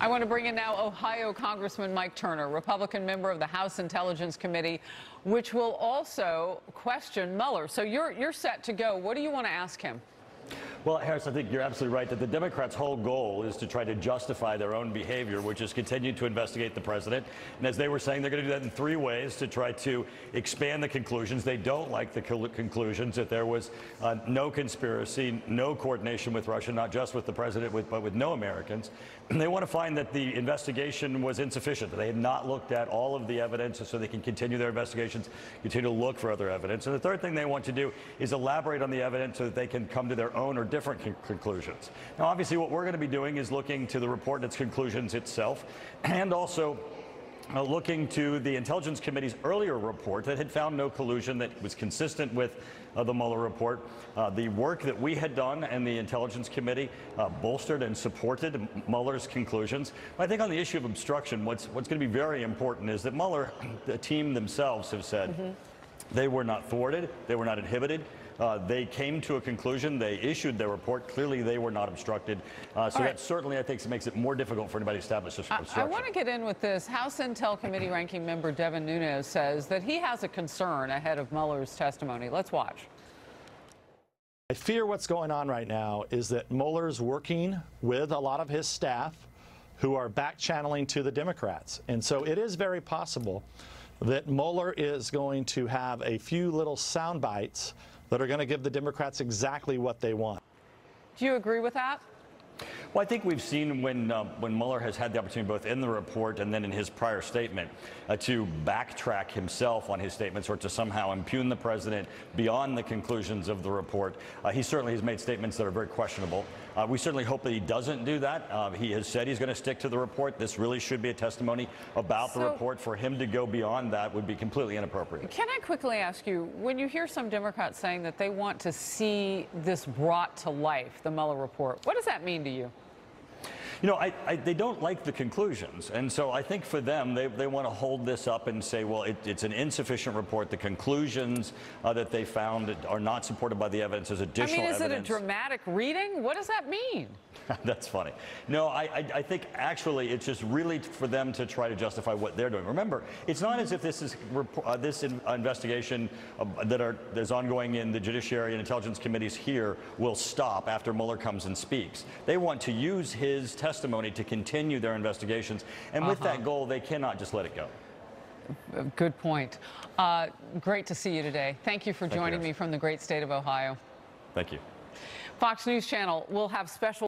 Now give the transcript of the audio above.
I want to bring in now Ohio Congressman Mike Turner, Republican member of the House Intelligence Committee, which will also question Mueller. So you're set to go. What do you want to ask him? Well, Harris, I think you're absolutely right that the Democrats' whole goal is to try to justify their own behavior, which is continue to investigate the president. And as they were saying, they're going to do that in three ways to try to expand the conclusions. They don't like the conclusions that there was no conspiracy, no coordination with Russia, not just with the president, but with no Americans. And they want to find that the investigation was insufficient, that they had not looked at all of the evidence, so they can continue their investigations, continue to look for other evidence. And the third thing they want to do is elaborate on the evidence so that they can come to their own or different conclusions. Now, obviously, what we're going to be doing is looking to the report and its conclusions itself, and also looking to the Intelligence Committee's earlier report that had found no collusion, that was consistent with the Mueller report. The work that we had done and the Intelligence Committee bolstered and supported Mueller's conclusions. But I think on the issue of obstruction, what's going to be very important is that Mueller, the team themselves, have said they were not thwarted, they were not inhibited. They came to a conclusion. They issued their report. Clearly, they were not obstructed. That certainly, I think, makes it more difficult for anybody to establish obstruction. I want to get in with this. House Intel Committee Ranking Member Devin Nunes says that he has a concern ahead of Mueller's testimony. Let's watch. I fear what's going on right now is that Mueller's working with a lot of his staff who are back-channeling to the Democrats. And so it is very possible that Mueller is going to have a few little sound bites that are going to give the Democrats exactly what they want. Do you agree with that? Well, I think we've seen when Mueller has had the opportunity, both in the report and then in his prior statement, to backtrack himself on his statements or to somehow impugn the president beyond the conclusions of the report. He certainly has made statements that are very questionable. We certainly hope that he doesn't do that. He has said he's going to stick to the report. This really should be a testimony about the report. For him to go beyond that would be completely inappropriate. Can I quickly ask you, when you hear some Democrats saying that they want to see this brought to life, the Mueller report, what does that mean to you? You know, they don't like the conclusions. And so I think for them, they want to hold this up and say, well, it's an insufficient report. The conclusions that they found are not supported by the evidence. There's additional evidence. I mean, is it a dramatic reading? What does that mean? That's funny. No, I think actually it's just really for them to try to justify what they're doing. Remember, it's not as if this is this investigation that's ongoing in the Judiciary and Intelligence Committees here will stop after Mueller comes and speaks. They want to use his testimony to continue their investigations, and with that goal, they cannot just let it go. Good point. Great to see you today. Thank you for joining me from the great state of Ohio. Thank you. Fox News Channel will have special